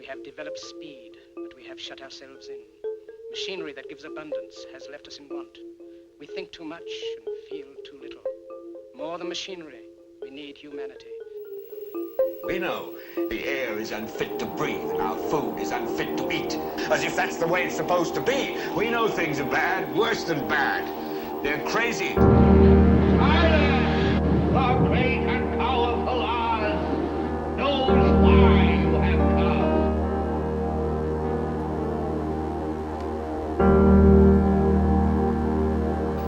We have developed speed, but we have shut ourselves in. Machinery that gives abundance has left us in want. We think too much and feel too little. More than machinery, we need humanity. We know the air is unfit to breathe and our food is unfit to eat. As if that's the way it's supposed to be. We know things are bad, worse than bad. They're crazy. Silence! The great and powerful Oz knows why you have come.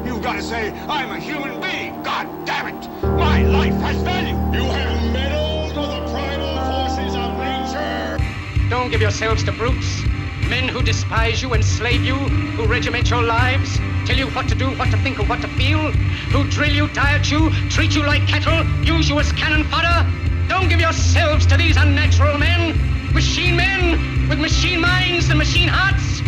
You've got to say, I'm a human being. God damn it. My life has value. You have meddled with the primal forces of nature. Don't give yourselves to brutes, men who despise you, enslave you, who regiment your lives, tell you what to do, what to think, or what to feel, who drill you, diet you, treat you like cattle, use you as cannon fodder. Don't give yourselves to these unnatural men with machine minds and machine hearts.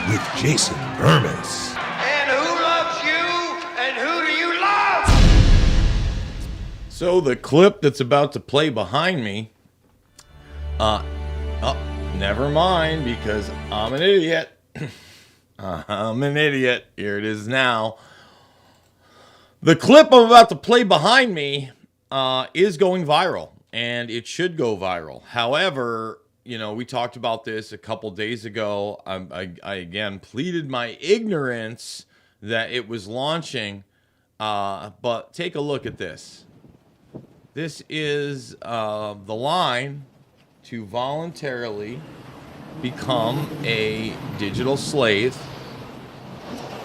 With Jason Bermas. And who loves you? And who do you love? So the clip that's about to play behind me, never mind, because I'm an idiot. I'm an idiot. Here it is now. The clip I'm about to play behind me is going viral, and it should go viral. However, you know, we talked about this a couple days ago. I again pleaded my ignorance that it was launching. But take a look at this. This is the line to voluntarily become a digital slave.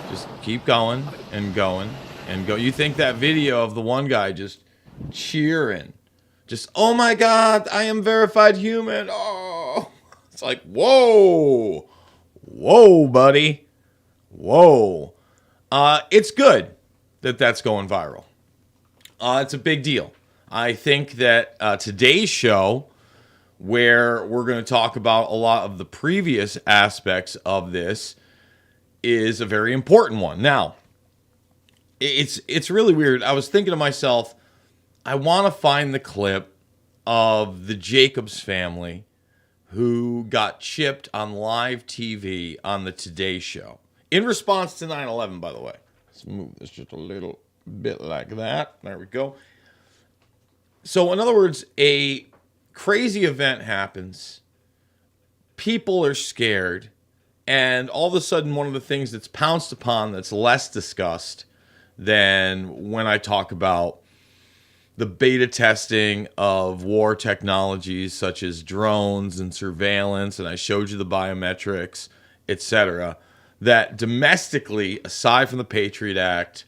Just keep going and going and go. You think that video of the one guy just cheering, just, oh my God, I am verified human. Oh, it's like, whoa, buddy. Whoa. It's good that that's going viral. It's a big deal. I think that today's show, where we're going to talk about a lot of the previous aspects of this, is a very important one. Now, it's really weird. I was thinking to myself, I want to find the clip of the Jacobs family who got chipped on live TV on the Today Show in response to 9/11, by the way. Let's move this just a little bit like that. There we go. So, in other words, a crazy event happens. People are scared. And all of a sudden, one of the things that's pounced upon that's less discussed than when I talk about the beta testing of war technologies such as drones and surveillance, and I showed you the biometrics, etc., that domestically, aside from the Patriot Act,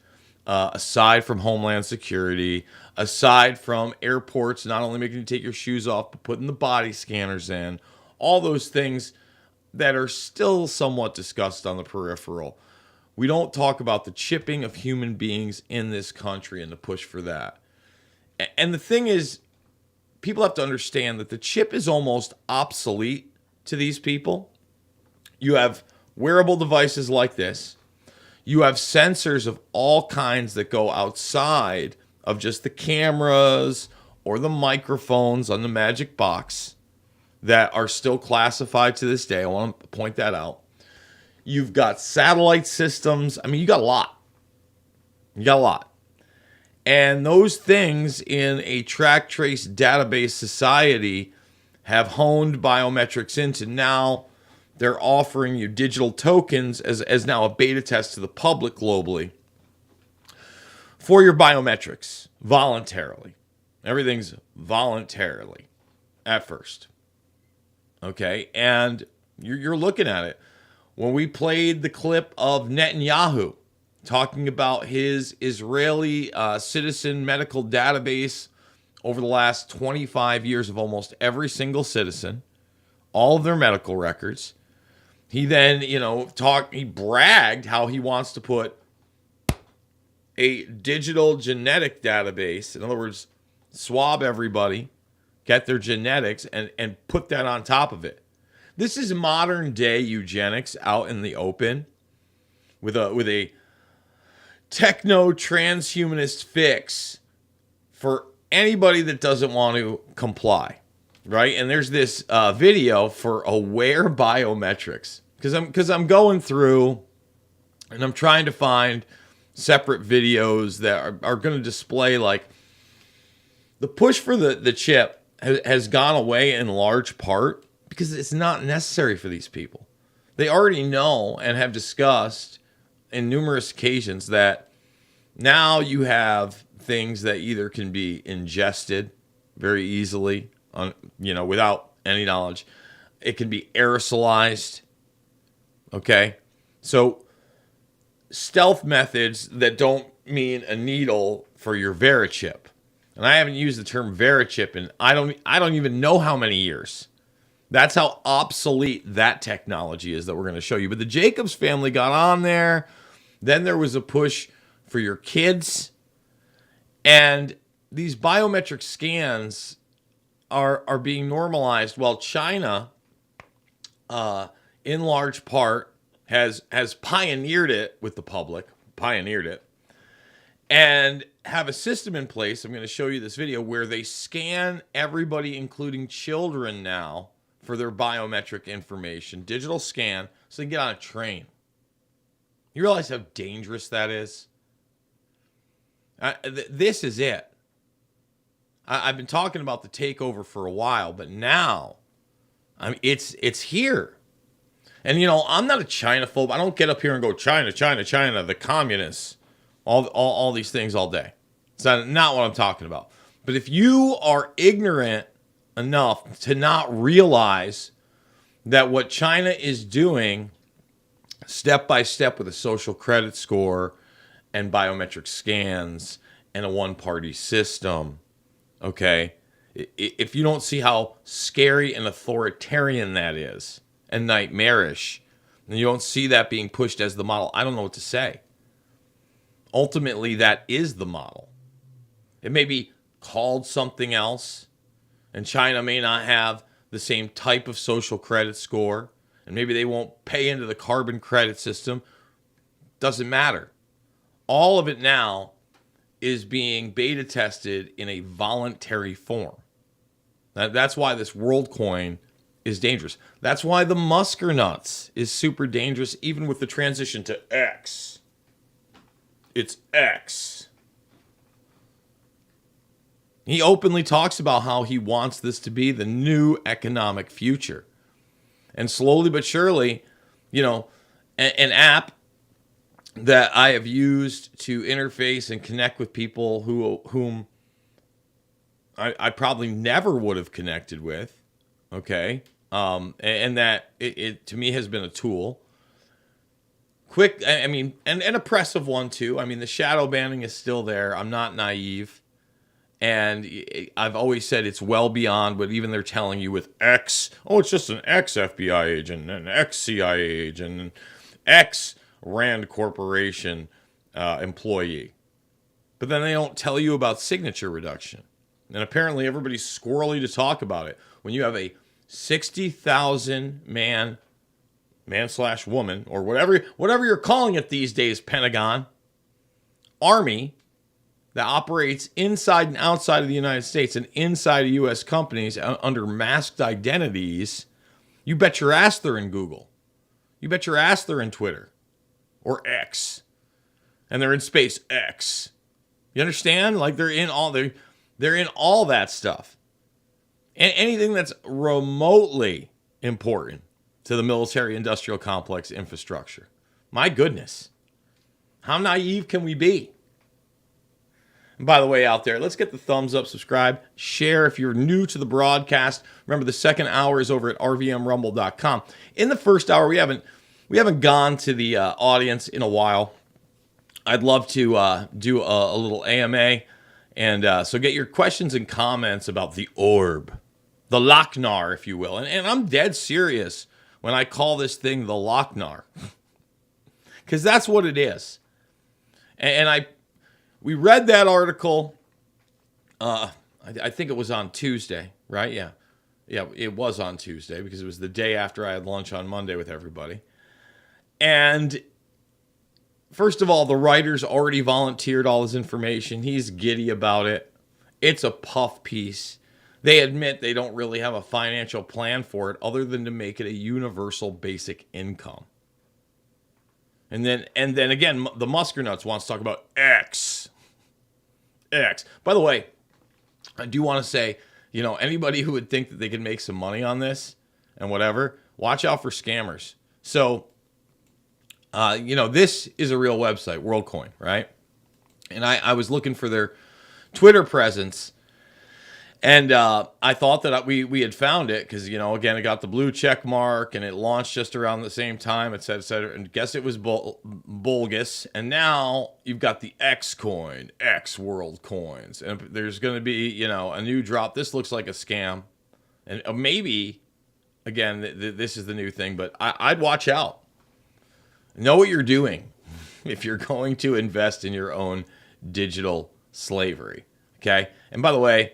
aside from Homeland Security, aside from airports not only making you take your shoes off, but putting the body scanners in, all those things that are still somewhat discussed on the peripheral. We don't talk about the chipping of human beings in this country and the push for that. And the thing is, people have to understand that the chip is almost obsolete to these people. You have wearable devices like this. You have sensors of all kinds that go outside of just the cameras or the microphones on the Magic Box that are still classified to this day. I want to point that out. You've got satellite systems. I mean, you got a lot. And those things in a track trace database society have honed biometrics into now they're offering you digital tokens as now a beta test to the public globally for your biometrics voluntarily. Everything's voluntarily at first. Okay, and you're looking at it. When we played the clip of Netanyahu talking about his Israeli citizen medical database over the last 25 years of almost every single citizen, all of their medical records, He then, he bragged how he wants to put a digital genetic database. In other words, swab everybody, get their genetics, and put that on top of it. This is modern day eugenics out in the open with a techno transhumanist fix for anybody that doesn't want to comply, right? And there's this video for aware biometrics because I'm going through and I'm trying to find separate videos that are going to display like the push for the chip has gone away in large part because it's not necessary for these people. They already know and have discussed in numerous occasions that now you have things that either can be ingested very easily without any knowledge. It can be aerosolized. Okay. So stealth methods that don't mean a needle for your Verichip. And I haven't used the term Verichip in I don't even know how many years. That's how obsolete that technology is that we're going to show you. But the Jacobs family got on there. Then there was a push for your kids. And these biometric scans are being normalized while China, in large part, has pioneered it with the public, and have a system in place. I'm going to show you this video where they scan everybody, including children now, for their biometric information, digital scan, so they can get on a train. You realize how dangerous that is? This is it. I've been talking about the takeover for a while, but now, it's here. And I'm not a Chinaphobe. I don't get up here and go China, China, China, the communists, all these things all day. It's not what I'm talking about. But if you are ignorant enough to not realize that what China is doing step by step with a social credit score and biometric scans and a one-party system, okay, if you don't see how scary and authoritarian that is and nightmarish, and you don't see that being pushed as the model, I don't know what to say. Ultimately, that is the model. It may be called something else, and China may not have the same type of social credit score, and maybe they won't pay into the carbon credit system. Doesn't matter. All of it now is being beta tested in a voluntary form. That's why this WorldCoin is dangerous. That's why the Muskernuts is super dangerous, even with the transition to X. It's X. He openly talks about how he wants this to be the new economic future. And slowly but surely, an app that I have used to interface and connect with people whom I probably never would have connected with, okay? And that it to me has been a tool. Quick, and an oppressive one too. The shadow banning is still there. I'm not naive. And I've always said it's well beyond what even they're telling you with X. Oh, it's just an ex-FBI agent, an ex-CIA agent, an ex-Rand Corporation employee. But then they don't tell you about signature reduction. And apparently everybody's squirrely to talk about it. When you have a 60,000 man/woman, or whatever you're calling it these days, Pentagon, army, that operates inside and outside of the United States and inside of U.S. companies under masked identities, you bet your ass they're in Google. You bet your ass they're in Twitter or X. And they're in space X. You understand? Like they're in all that stuff. And anything that's remotely important to the military-industrial complex infrastructure. My goodness. How naive can we be? And by the way, out there, let's get the thumbs up, subscribe, share if you're new to the broadcast. Remember, the second hour is over at rvmrumble.com. In the first hour, we haven't gone to the audience in a while. I'd love to do a little AMA. And so get your questions and comments about the orb, the Lochnar, if you will. And I'm dead serious when I call this thing the Lochnar. Because that's what it is. And we read that article, I think it was on Tuesday, right? Yeah. Yeah, it was on Tuesday because it was the day after I had lunch on Monday with everybody. And first of all, the writer's already volunteered all his information. He's giddy about it. It's a puff piece. They admit they don't really have a financial plan for it other than to make it a universal basic income. And then again, the Muskernuts wants to talk about X. By the way, I do want to say, anybody who would think that they could make some money on this and whatever, watch out for scammers. So, this is a real website, WorldCoin, right? And I was looking for their Twitter presence, and I thought that we had found it because, again, it got the blue check mark, and it launched just around the same time, et cetera, and guess it was bogus. And now you've got the X coin, X World Coins, and there's going to be, a new drop. This looks like a scam, and maybe, again, this is the new thing, but I'd watch out. Know what you're doing if you're going to invest in your own digital slavery, okay? And by the way,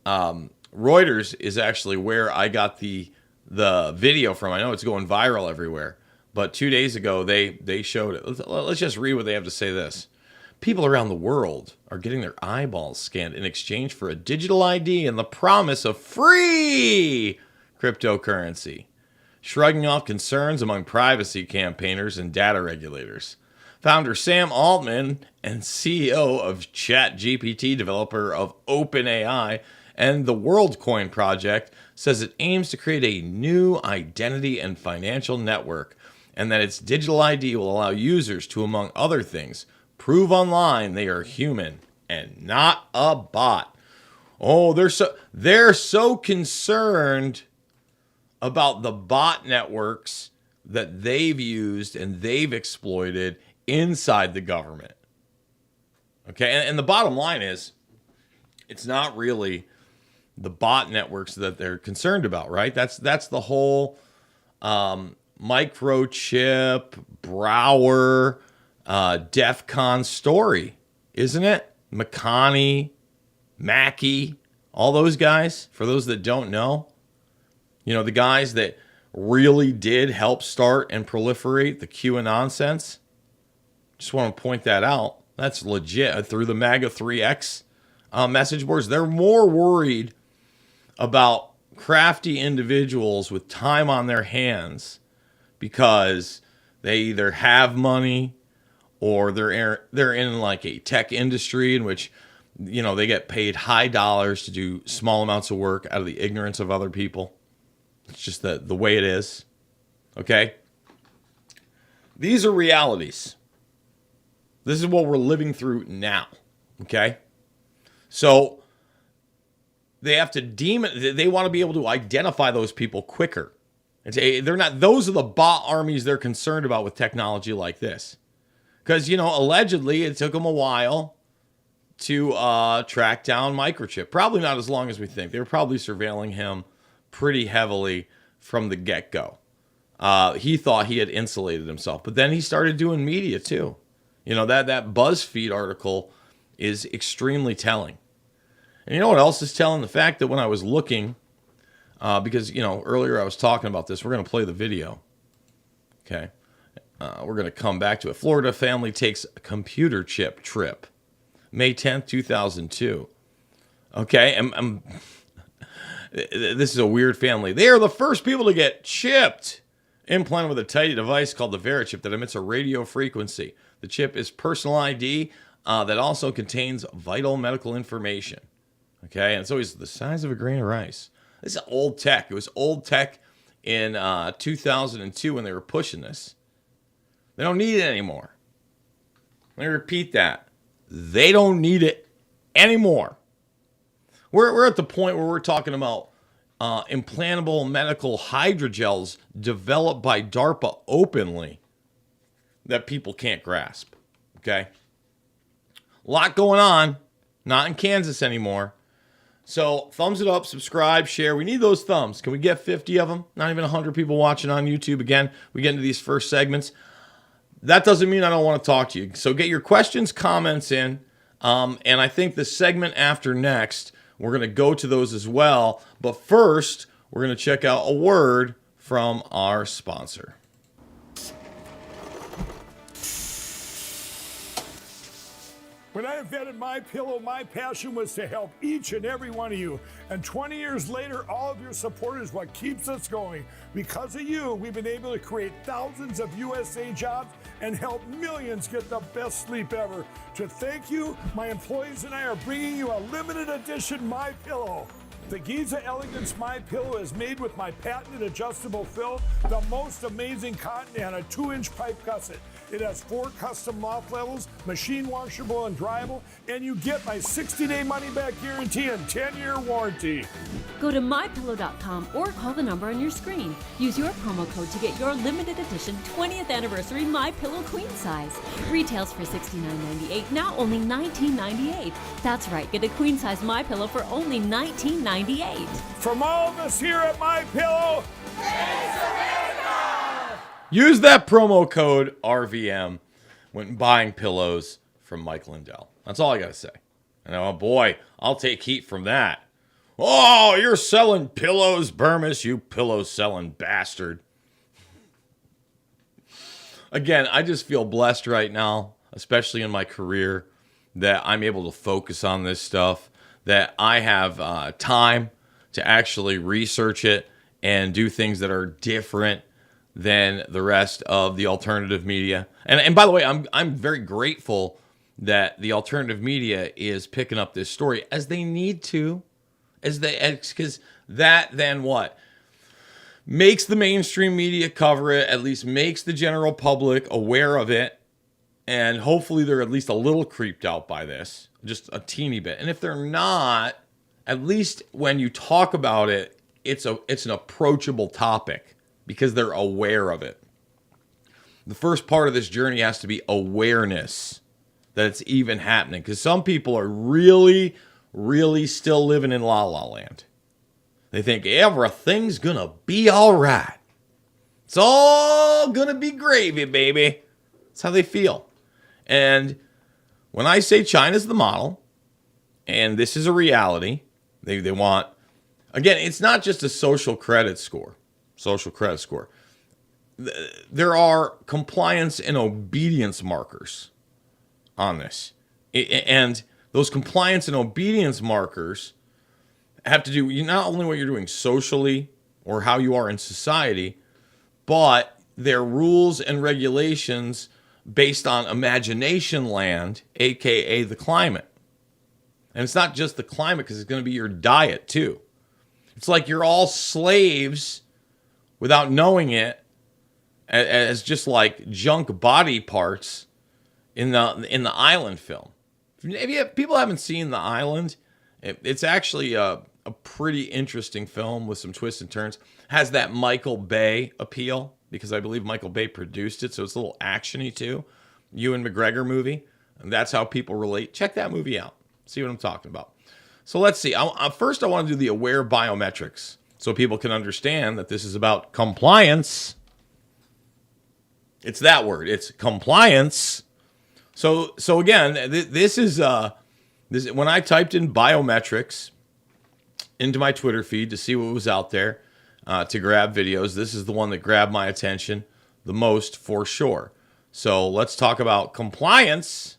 Reuters is actually where I got the video from. I know it's going viral everywhere, but 2 days ago they showed it. Let's just read what they have to say. This: people around the world are getting their eyeballs scanned in exchange for a digital ID and the promise of free cryptocurrency, shrugging off concerns among privacy campaigners and data regulators. Founder Sam Altman and CEO of ChatGPT, developer of OpenAI, and the WorldCoin project says it aims to create a new identity and financial network, and that its digital ID will allow users to, among other things, prove online they are human and not a bot. Oh, they're so concerned about the bot networks that they've used and they've exploited inside the government. Okay, and the bottom line is, it's not really the bot networks that they're concerned about, right? That's the whole microchip, Brower, DEF CON story, isn't it? McConney, Mackey, all those guys, for those that don't know, the guys that really did help start and proliferate the QAnon nonsense. Just want to point that out. That's legit. Through the MAGA 3X message boards, they're more worried about crafty individuals with time on their hands because they either have money or they're in like a tech industry in which, they get paid high dollars to do small amounts of work out of the ignorance of other people. It's just the way it is. Okay? These are realities. This is what we're living through now. Okay? So they have to they want to be able to identify those people quicker. Those are the bot armies they're concerned about with technology like this. Because, allegedly it took them a while to track down Microchip. Probably not as long as we think. They were probably surveilling him pretty heavily from the get-go. He thought he had insulated himself, but then he started doing media too. That BuzzFeed article is extremely telling. And you know what else is telling? The fact that when I was looking, because, earlier I was talking about this, we're going to play the video. Okay. We're going to come back to it. Florida family takes a computer chip trip. May 10th, 2002. Okay. This is a weird family. They are the first people to get chipped, implanted with a tiny device called the VeriChip that emits a radio frequency. The chip is personal ID that also contains vital medical information. Okay, and it's always the size of a grain of rice. This is old tech. It was old tech in 2002 when they were pushing this. They don't need it anymore. Let me repeat that. They don't need it anymore. We're at the point where we're talking about implantable medical hydrogels developed by DARPA openly that people can't grasp. Okay? A lot going on. Not in Kansas anymore. So thumbs it up, subscribe, share. We need those thumbs. Can we get 50 of them? Not even 100 people watching on YouTube. Again, we get into these first segments. That doesn't mean I don't want to talk to you. So get your questions, comments in. And I think the segment after next, we're going to go to those as well. But first, we're going to check out a word from our sponsor. When I invented My Pillow, my passion was to help each and every one of you. And 20 years later, all of your support is what keeps us going. Because of you, we've been able to create thousands of USA jobs and help millions get the best sleep ever. To thank you, my employees and I are bringing you a limited edition My Pillow. The Giza Elegance My Pillow is made with my patented adjustable fill, the most amazing cotton, and a 2-inch pipe gusset. It has 4 custom loft levels, machine washable and dryable, and you get my 60-day money-back guarantee and 10-year warranty. Go to mypillow.com or call the number on your screen. Use your promo code to get your limited edition 20th anniversary My Pillow queen size. Retails for $69.98, now only $19.98. That's right, get a queen size My Pillow for only $19.98. From all of us here at My Pillow, Use that promo code RVM when buying pillows from Mike Lindell. That's all I got to say. And oh boy, I'll take heat from that. Oh, you're selling pillows, Bermas, you pillow-selling bastard. Again, I just feel blessed right now, especially in my career, that I'm able to focus on this stuff, that I have time to actually research it and do things that are different than the rest of the alternative media. And by the way, I'm very grateful that the alternative media is picking up this story as they need to, because that then what? Makes the mainstream media cover it, at least makes the general public aware of it, and hopefully they're at least a little creeped out by this, just a teeny bit. And if they're not, at least when you talk about it, it's an approachable topic, because they're aware of it. The first part of this journey has to be awareness that it's even happening, because some people are really, really still living in La La Land. They think everything's gonna be all right. It's all gonna be gravy, baby. That's how they feel. And when I say China's the model, and this is a reality, they want, again, it's not just a social credit score. There are compliance and obedience markers on this. And those compliance and obedience markers have to do not only what you're doing socially or how you are in society, but they're rules and regulations based on imagination land, aka the climate. And it's not just the climate, because it's going to be your diet too. It's like you're all slaves without knowing it, as just like junk body parts in the Island film. If people haven't seen The Island, it's actually a pretty interesting film with some twists and turns. Has that Michael Bay appeal, because I believe Michael Bay produced it, so it's a little actiony too. Ewan McGregor movie, and that's how people relate. Check that movie out. See what I'm talking about. So let's see. First, I want to do the aware biometrics, so people can understand that this is about compliance. It's that word. It's compliance. So again, this is when I typed in biometrics into my Twitter feed to see what was out there to grab videos. This is the one that grabbed my attention the most, for sure. So let's talk about compliance.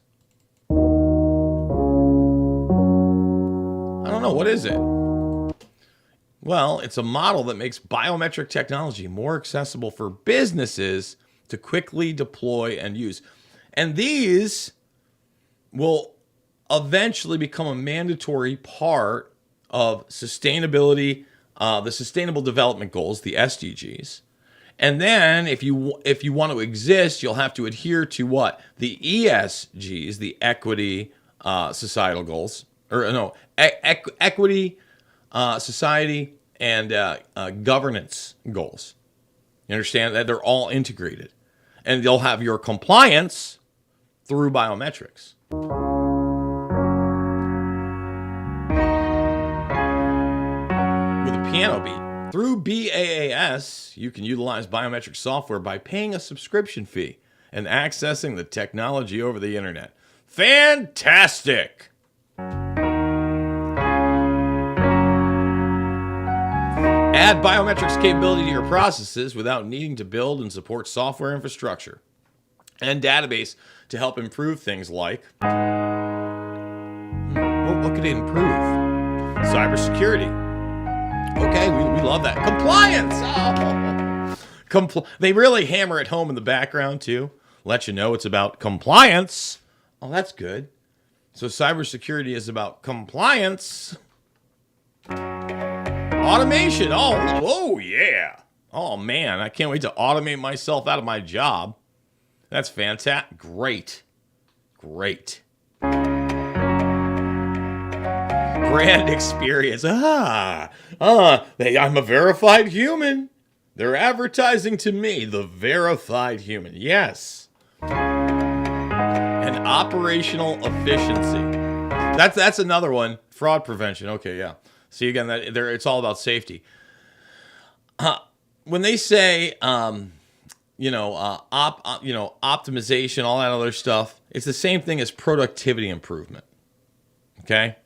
I don't know, what is it? Well, it's a model that makes biometric technology more accessible for businesses to quickly deploy and use. And these will eventually become a mandatory part of sustainability, the Sustainable Development Goals, the SDGs. And then if you want to exist, you'll have to adhere to what? The ESGs, the Equity Societal Goals. Equity, society, and governance goals. You understand that they're all integrated. And they'll have your compliance through biometrics. Through BAAS, you can utilize biometric software by paying a subscription fee and accessing the technology over the internet. Fantastic! Add biometrics capability to your processes without needing to build and support software infrastructure and database to help improve things like... What could it improve? Cybersecurity. Okay, we love that. Compliance! Oh. They really hammer it home in the background, too. Let you know it's about compliance. Oh, that's good. So cybersecurity is about compliance. Automation. Oh, yeah. Oh, man, I can't wait to automate myself out of my job. That's fantastic. Great. Brand experience. I'm a verified human. They're advertising to me, the verified human. Yes. And operational efficiency. That's another one. Fraud prevention. Okay, yeah. See, again, it's all about safety. When they say, optimization, all that other stuff, it's the same thing as productivity improvement. Okay?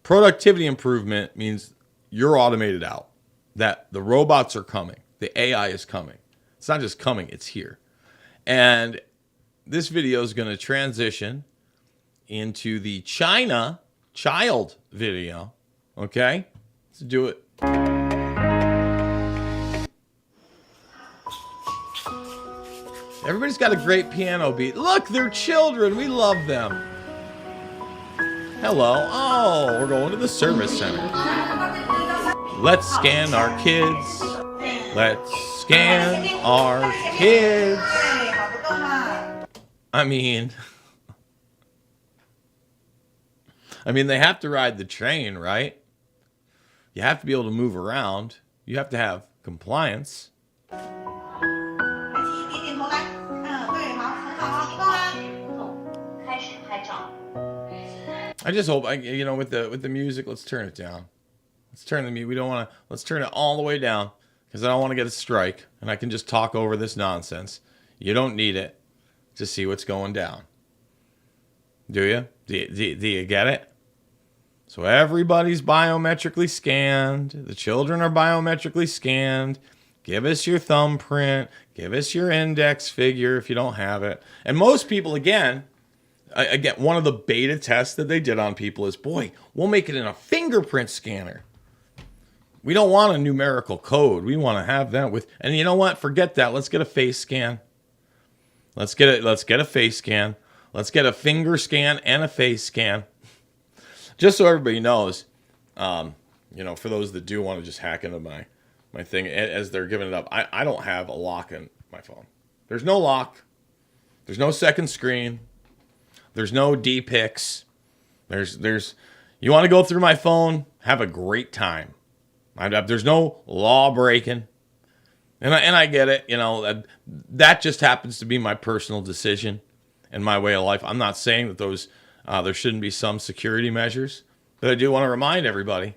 Productivity improvement means you're automated out, that the robots are coming, the AI is coming. It's not just coming, it's here. And this video is going to transition into the China child video. Okay? Let's do it. Everybody's got a great piano beat. Look, they're children. We love them. Hello. Oh, we're going to the service center. Let's scan our kids. Let's scan our kids. I mean, they have to ride the train, right? You have to be able to move around. You have to have compliance. I just hope, with the music, let's turn it down. Let's turn the music. Let's turn it all the way down because I don't want to get a strike and I can just talk over this nonsense. You don't need it to see what's going down. Do you? Do you get it? So everybody's biometrically scanned. The children are biometrically scanned. Give us your thumbprint. Give us your index figure if you don't have it. And most people, again, one of the beta tests that they did on people is, boy, we'll make it in a fingerprint scanner. We don't want a numerical code. We want to have that with, and you know what? Forget that. Let's get a face scan. Let's get a face scan. Let's get a finger scan and a face scan. Just so everybody knows, for those that do want to just hack into my thing as they're giving it up, I don't have a lock in my phone. There's no lock. There's no second screen. There's no D-pics. There's you want to go through my phone, have a great time. There's no law breaking. And I get it, that just happens to be my personal decision and my way of life. I'm not saying that those there shouldn't be some security measures, but I do want to remind everybody,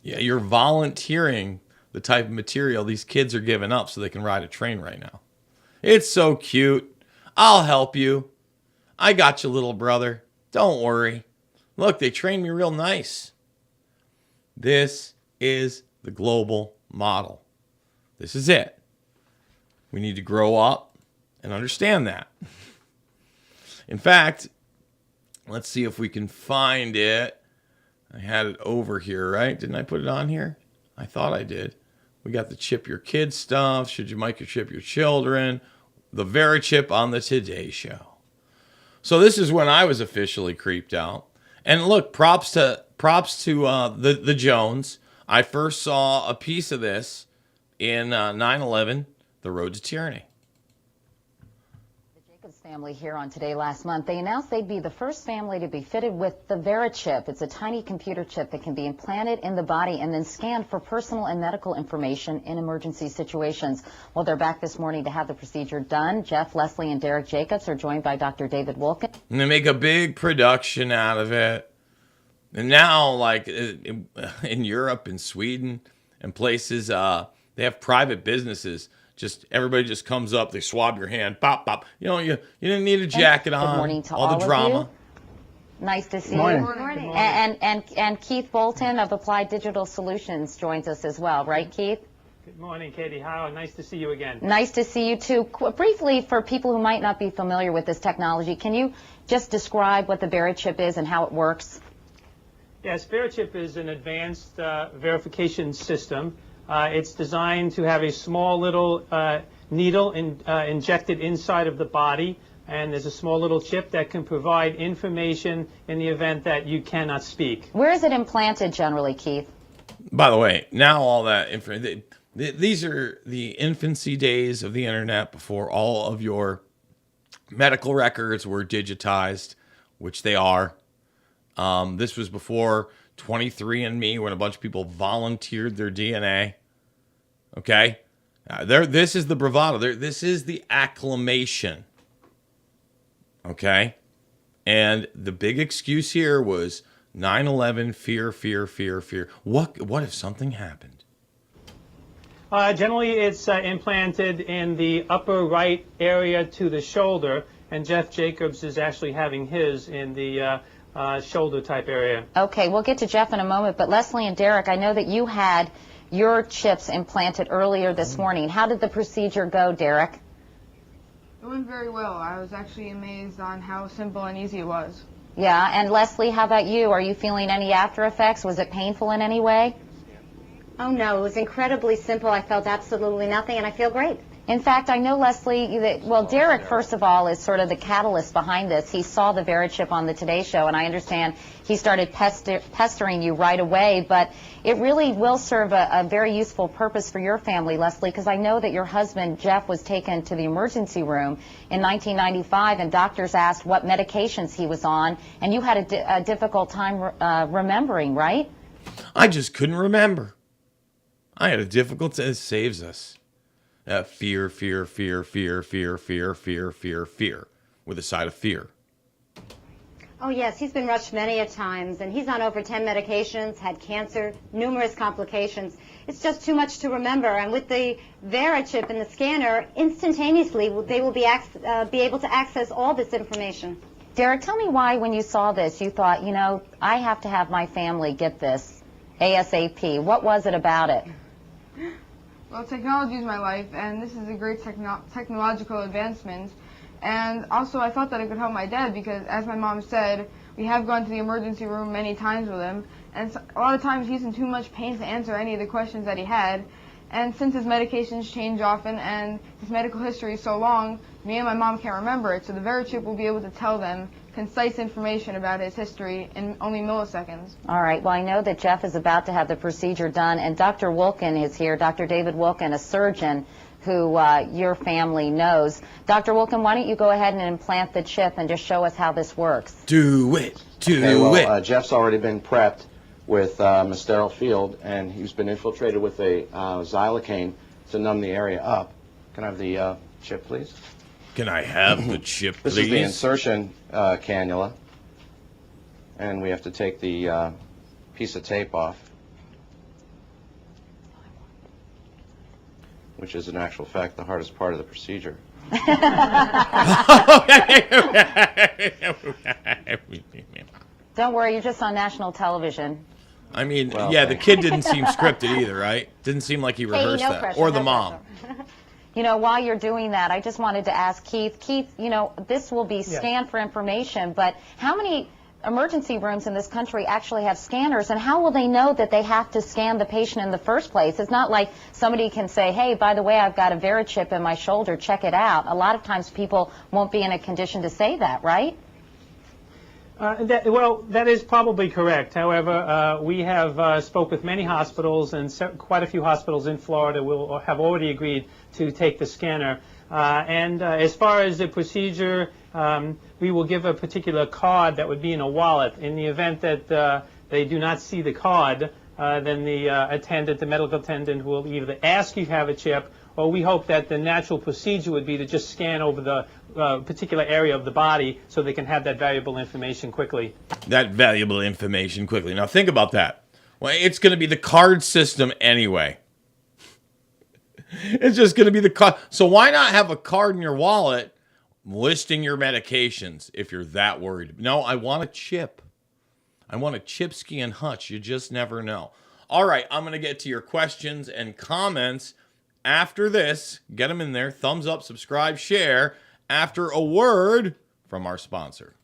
you're volunteering the type of material these kids are giving up so they can ride a train right now. It's so cute. I'll help you. I got you, little brother. Don't worry. Look, they trained me real nice. This is the global model. This is it. We need to grow up and understand that. In fact, let's see if we can find it. I had it over here, right? Didn't I put it on here? I thought I did. We got the chip your kids stuff. Should you microchip your children? The Verichip on the Today Show. So this is when I was officially creeped out. And look, props to the Jones. I first saw a piece of this in 9/11, The Road to Tyranny. The Jacobs family here on Today last month, they announced they'd be the first family to be fitted with the Verichip. It's a tiny computer chip that can be implanted in the body and then scanned for personal and medical information in emergency situations. Well, they're back this morning to have the procedure done. Jeff, Leslie, and Derek Jacobs are joined by Dr. David Wolkin. And they make a big production out of it. And now, like in Europe and Sweden, and places, they have private businesses. Just everybody just comes up, they swab your hand, pop, pop. You know, you didn't need a jacket on. Good morning to all the drama. of you. Nice to see Morning. you. Good morning. And Keith Bolton of Applied Digital Solutions joins us as well, right, Keith? Good morning, Katie. How nice to see you again. Nice to see you too. Briefly, for people who might not be familiar with this technology, can you just describe what the VeriChip is and how it works? Yes, VeriChip is an advanced verification system. It's designed to have a small little needle injected inside of the body, and there's a small little chip that can provide information in the event that you cannot speak. Where is it implanted generally, Keith? By the way, now all that information, these are the infancy days of the internet before all of your medical records were digitized, which they are. This was before 23andMe, when a bunch of people volunteered their DNA. Okay? This is the bravado. This is the acclamation. Okay? And the big excuse here was 9/11, fear, fear, fear, fear. What if something happened? Generally, it's implanted in the upper right area to the shoulder, and Jeff Jacobs is actually having his in the shoulder type area. Okay, we'll get to Jeff in a moment, but Leslie and Derek, I know that you had your chips implanted earlier this morning. How did the procedure go, Derek? It went very well. I was actually amazed on how simple and easy it was. Yeah, and Leslie, how about you? Are you feeling any after effects? Was it painful in any way? Oh, no, it was incredibly simple. I felt absolutely nothing, and I feel great. In fact, I know, Leslie, that, well, Derek, first of all, is sort of the catalyst behind this. He saw the VeriChip on the Today Show, and I understand he started pestering you right away, but it really will serve a very useful purpose for your family, Leslie, because I know that your husband, Jeff, was taken to the emergency room in 1995, and doctors asked what medications he was on, and you had a difficult time remembering, right? I just couldn't remember. I had a difficult time. It saves us. Fear, fear, fear, fear, fear, fear, fear, fear, fear, with a side of fear. Oh, yes, he's been rushed many a times, and he's on over 10 medications, had cancer, numerous complications. It's just too much to remember, and with the VeriChip and the scanner, instantaneously they will be able to access all this information. Derek, tell me why, when you saw this, you thought, you know, I have to have my family get this ASAP. What was it about it? Well, technology is my life, and this is a great technological advancement. And also, I thought that it could help my dad because, as my mom said, we have gone to the emergency room many times with him, and a lot of times he's in too much pain to answer any of the questions that he had. And since his medications change often and his medical history is so long, me and my mom can't remember it, so the VeriChip will be able to tell them concise information about his history in only milliseconds. All right. Well, I know that Jeff is about to have the procedure done, and Dr. Wilkin is here, Dr. David Wilkin, a surgeon who your family knows. Dr. Wilkin, why don't you go ahead and implant the chip and just show us how this works? Do it. Jeff's already been prepped with a sterile field, and he's been infiltrated with a xylocaine to numb the area up. Can I have the chip, please? Can I have the chip, please? This is the insertion cannula, and we have to take the piece of tape off, which is in actual fact the hardest part of the procedure. Don't worry, you're just on national television. I mean, well, yeah, the kid didn't seem scripted either, right? Didn't seem like he rehearsed that. Pressure, or the mom. You know, while you're doing that, I just wanted to ask Keith. Keith, you know, this will be scanned for information, but how many emergency rooms in this country actually have scanners, and how will they know that they have to scan the patient in the first place? It's not like somebody can say, hey, by the way, I've got a VeriChip in my shoulder, check it out. A lot of times people won't be in a condition to say that, right? That is probably correct. However, we have spoke with many hospitals, and quite a few hospitals in Florida will have already agreed to take the scanner. As far as the procedure, we will give a particular card that would be in a wallet. In the event that they do not see the card, then the medical attendant will either ask you to have a chip, or we hope that the natural procedure would be to just scan over the particular area of the body so they can have that valuable information quickly. That valuable information quickly. Now think about that. Well, it's going to be the card system anyway. It's just going to be the card. So why not have a card in your wallet listing your medications if you're that worried? No, I want a chip. I want a chip-ski and hutch. You just never know. All right, I'm going to get to your questions and comments after this. Get them in there. Thumbs up, subscribe, share. After a word from our sponsor.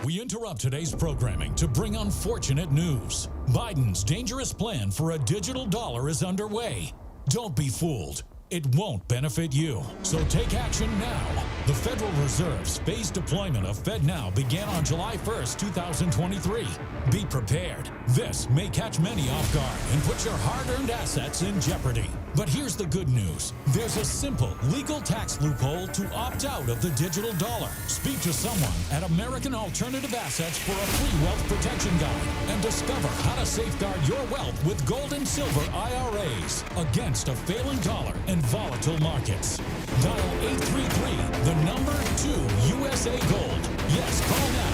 We interrupt today's programming to bring unfortunate news. Biden's dangerous plan for a digital dollar is underway. Don't be fooled. It won't benefit you. So take action now. The Federal Reserve's phased deployment of FedNow began on July 1st, 2023. Be prepared. This may catch many off guard and put your hard-earned assets in jeopardy. But here's the good news. There's a simple legal tax loophole to opt out of the digital dollar. Speak to someone at American Alternative Assets for a free wealth protection guide and discover how to safeguard your wealth with gold and silver IRAs against a failing dollar and volatile markets. Dial 833, the number 2 USA Gold. Yes, call now.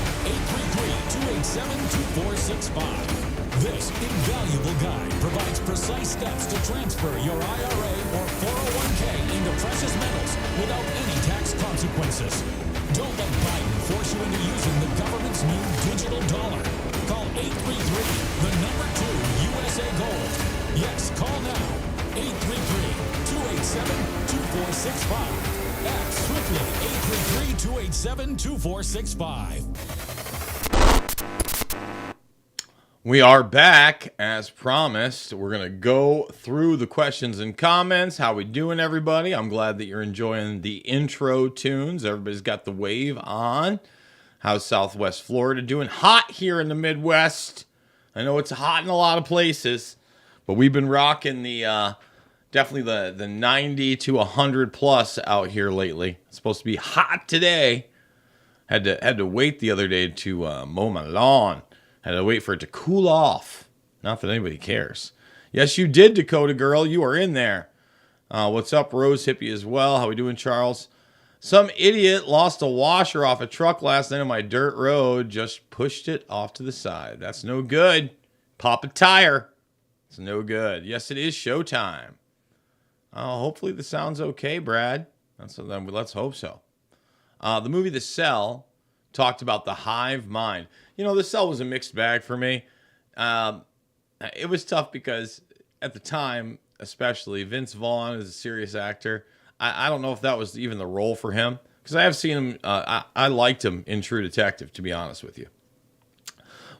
833-287-2465. This invaluable guide provides precise steps to transfer your IRA or 401k into precious metals without any tax consequences. Don't let Biden force you into using the government's new digital dollar. Call 833, the number 2 USA Gold. Yes, call now. 833-287-2465. Act swiftly. 833-287-2465. We are back, as promised. We're going to go through the questions and comments. How we doing, everybody? I'm glad that you're enjoying the intro tunes. Everybody's got the wave on. How's Southwest Florida doing? Hot here in the Midwest. I know it's hot in a lot of places, but we've been rocking the definitely the 90 to 100 plus out here lately. It's supposed to be hot today. Had to wait the other day to mow my lawn. Had to wait for it to cool off. Not that anybody cares. Yes, you did, Dakota girl. You are in there. What's up, Rose Hippie as well? How we doing, Charles? Some idiot lost a washer off a truck last night on my dirt road. Just pushed it off to the side. That's no good. Pop a tire. It's no good. Yes, it is showtime. Hopefully the sound's okay, Brad. Let's hope so. The movie The Cell talked about the hive mind. You know, The Cell was a mixed bag for me. It was tough because at the time, especially, Vince Vaughn is a serious actor. I don't know if that was even the role for him, because I have seen him. I liked him in True Detective, to be honest with you.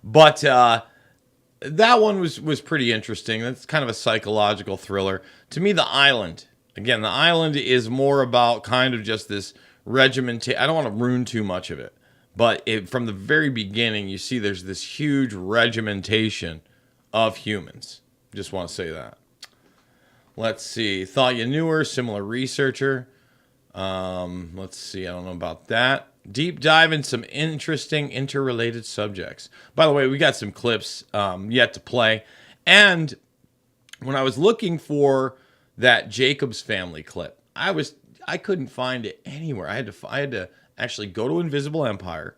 But that one was pretty interesting. That's kind of a psychological thriller. To me, The Island. Again, The Island is more about kind of just this regimentation. I don't want to ruin too much of it. But from the very beginning, you see there's this huge regimentation of humans. Just want to say that. Let's see. Thought you knew her. Similar researcher. Let's see. I don't know about that. Deep dive in some interesting interrelated subjects. By the way, we got some clips yet to play. And when I was looking for that Jacobs family clip, I couldn't find it anywhere. I had to actually go to Invisible Empire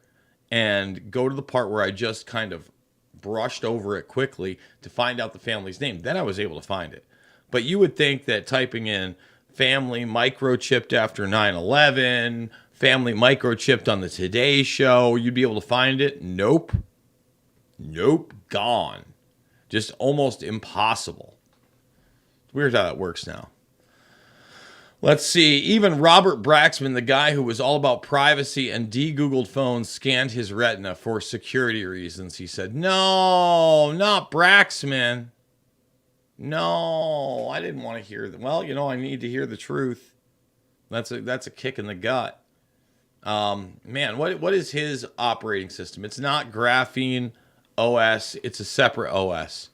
and go to the part where I just kind of brushed over it quickly to find out the family's name. Then I was able to find it. But you would think that typing in family microchipped after 9/11, family microchipped on the Today Show, you'd be able to find it. Nope. Gone. Just almost impossible. It's weird how that works now. Let's see. Even Robert Braxman, the guy who was all about privacy and de-Googled phones, scanned his retina for security reasons. He said, no, not Braxman. No, I didn't want to hear that. Well, I need to hear the truth. That's a kick in the gut. Man, what is his operating system? It's not Graphene OS. It's a separate OS.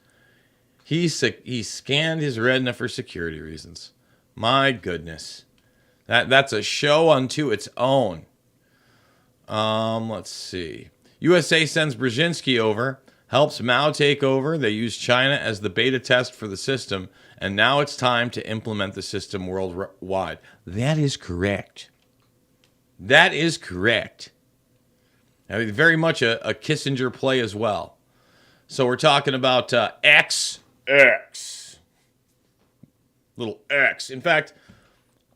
He scanned his retina for security reasons. My goodness. That's a show unto its own. Let's see. USA sends Brzezinski over, helps Mao take over. They use China as the beta test for the system, and now it's time to implement the system worldwide. That is correct. I mean, very much a Kissinger play as well. So we're talking about X. Little X. In fact,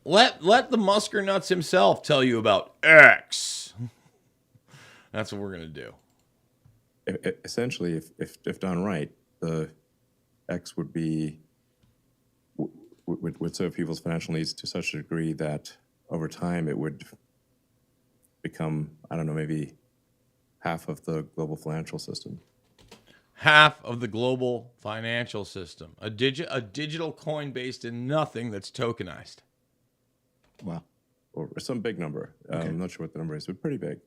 let the Musker nuts himself tell you about X. That's what we're going to do. Essentially, if done right, the X would be would serve people's financial needs to such a degree that over time it would become, I don't know, maybe half of the global financial system. Half of the global financial system. A digital coin based in nothing that's tokenized. Wow. Or some big number. Okay. I'm not sure what the number is, but pretty big.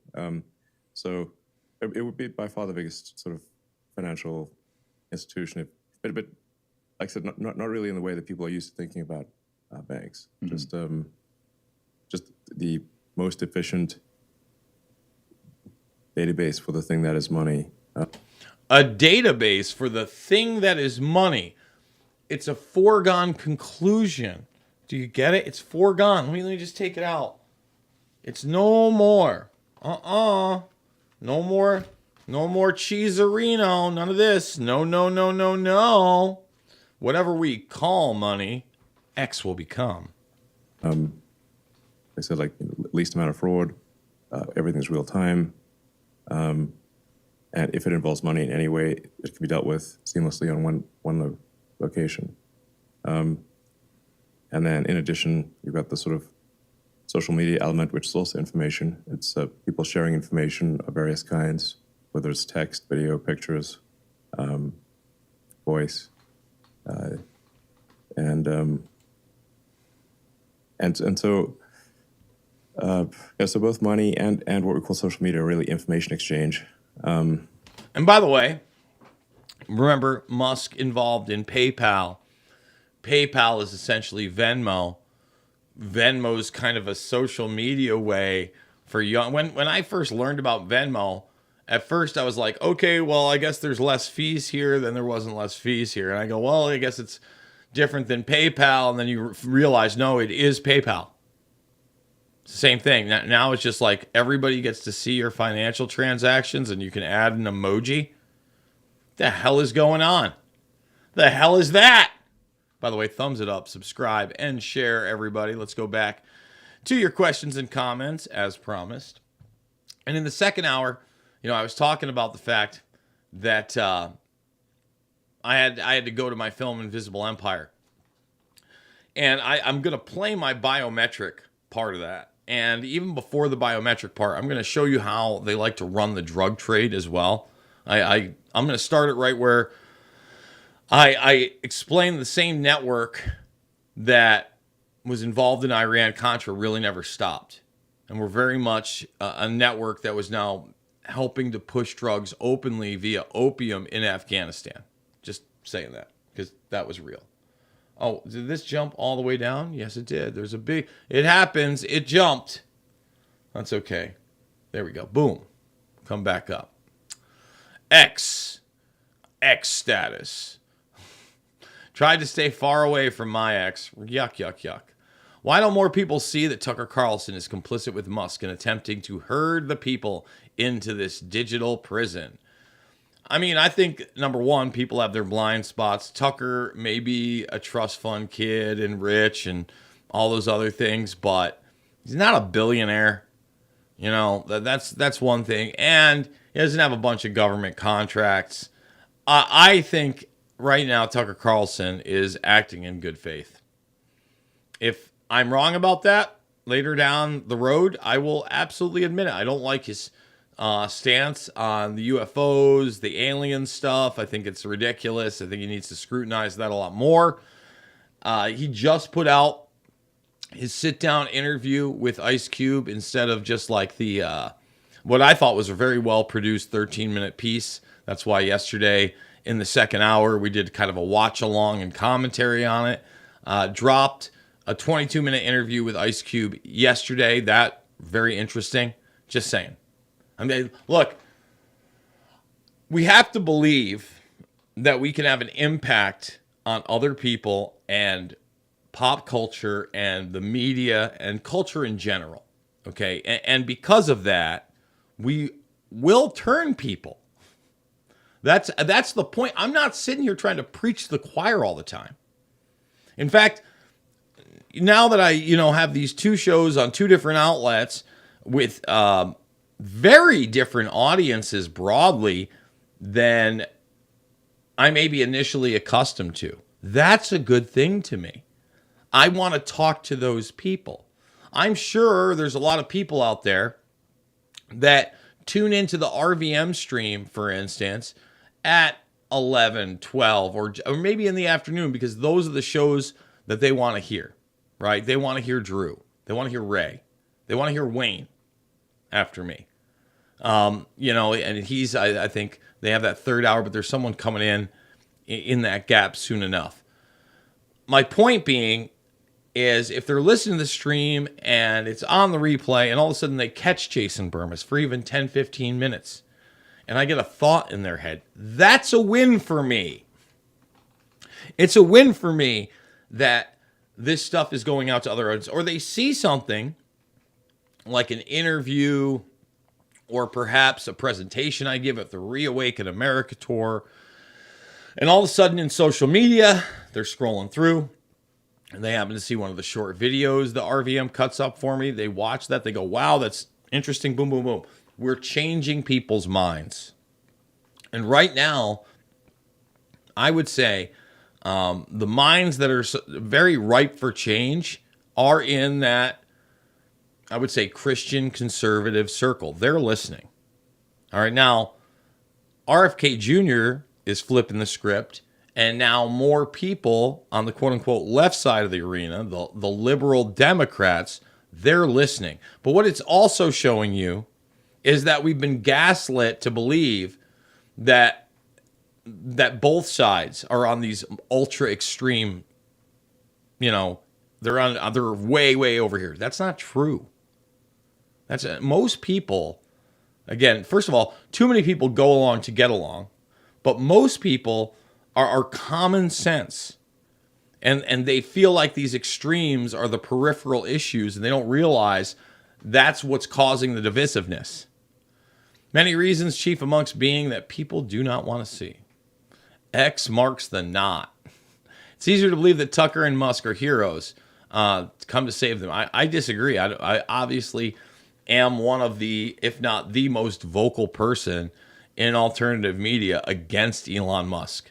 So it would be by far the biggest sort of financial institution. But like I said, not really in the way that people are used to thinking about banks. Mm-hmm. Just the most efficient database for the thing that is money. A database for the thing that is money. It's a foregone conclusion. Do you get it? It's foregone. Let me just take it out. It's no more. No more cheeserino. None of this. No. Whatever we call money, X will become. They said, like, least amount of fraud. Everything's real time. And if it involves money in any way, it can be dealt with seamlessly on one location. And then in addition, you've got the sort of social media element, which is also information. It's people sharing information of various kinds, whether it's text, video, pictures, voice, and so so both money and what we call social media are really information exchange. And by the way, remember Musk involved in PayPal. PayPal is essentially Venmo. Venmo's kind of a social media way for young. When I first learned about Venmo, at first I was like, okay, well, I guess there's less fees here than there wasn't less fees here. And I go, well, I guess it's different than PayPal. And then you realize, no, it is PayPal. Same thing. Now it's just like everybody gets to see your financial transactions and you can add an emoji. The hell is going on? The hell is that? By the way, thumbs it up, subscribe, and share, everybody. Let's go back to your questions and comments as promised. And in the second hour, I was talking about the fact that I had to go to my film Invisible Empire. And I'm going to play my biometric part of that. And even before the biometric part, I'm going to show you how they like to run the drug trade as well. I'm going to start it right where I explained the same network that was involved in Iran-Contra really never stopped. And we're very much a network that was now helping to push drugs openly via opium in Afghanistan. Just saying that, because that was real. Oh, did this jump all the way down? Yes, it did. There's a big... It happens. It jumped. That's okay. There we go. Boom. Come back up. X status. Tried to stay far away from my ex. Yuck. Why don't more people see that Tucker Carlson is complicit with Musk in attempting to herd the people into this digital prison? I mean, I think, number one, people have their blind spots. Tucker may be a trust fund kid and rich and all those other things, but he's not a billionaire. That's one thing. And he doesn't have a bunch of government contracts. I think right now Tucker Carlson is acting in good faith. If I'm wrong about that, later down the road, I will absolutely admit it. I don't like his stance on the UFOs, the alien stuff. I think it's ridiculous. I think he needs to scrutinize that a lot more. He just put out his sit-down interview with Ice Cube instead of just like the what I thought was a very well-produced 13-minute piece. That's why yesterday in the second hour we did kind of a watch-along and commentary on it. Dropped a 22-minute interview with Ice Cube yesterday. That very interesting. Just saying. I mean, look, we have to believe that we can have an impact on other people and pop culture and the media and culture in general, okay? And because of that, we will turn people. That's the point. I'm not sitting here trying to preach to the choir all the time. In fact, now that I, have these two shows on two different outlets with very different audiences broadly than I may be initially accustomed to, that's a good thing to me. I want to talk to those people. I'm sure there's a lot of people out there that tune into the RVM stream, for instance, at 11, 12, or maybe in the afternoon, because those are the shows that they want to hear, right? They want to hear Drew. They want to hear Ray. They want to hear Wayne after me. And he's, I think they have that third hour, but there's someone coming in that gap soon enough. My point being is if they're listening to the stream and it's on the replay and all of a sudden they catch Jason Bermas for even 10, 15 minutes and I get a thought in their head, that's a win for me. It's a win for me that this stuff is going out to other audiences, or they see something like an interview or perhaps a presentation I give at the Reawaken America tour. And all of a sudden in social media, they're scrolling through and they happen to see one of the short videos the RVM cuts up for me. They watch that. They go, wow, that's interesting. Boom, boom, boom. We're changing people's minds. And right now, I would say the minds that are very ripe for change are in that, I would say, Christian conservative circle. They're listening. All right, now, RFK Jr. is flipping the script. And now more people on the quote-unquote left side of the arena, the liberal Democrats, they're listening. But what it's also showing you is that we've been gaslit to believe that both sides are on these ultra extreme, they're way, way over here. That's not true. Most people, again, first of all, too many people go along to get along. But most people are common sense. And they feel like these extremes are the peripheral issues, and they don't realize that's what's causing the divisiveness. Many reasons, chief amongst being that people do not want to see. X marks the not. It's easier to believe that Tucker and Musk are heroes come to save them. I disagree. I obviously am one of the, if not the most vocal person in alternative media against Elon Musk.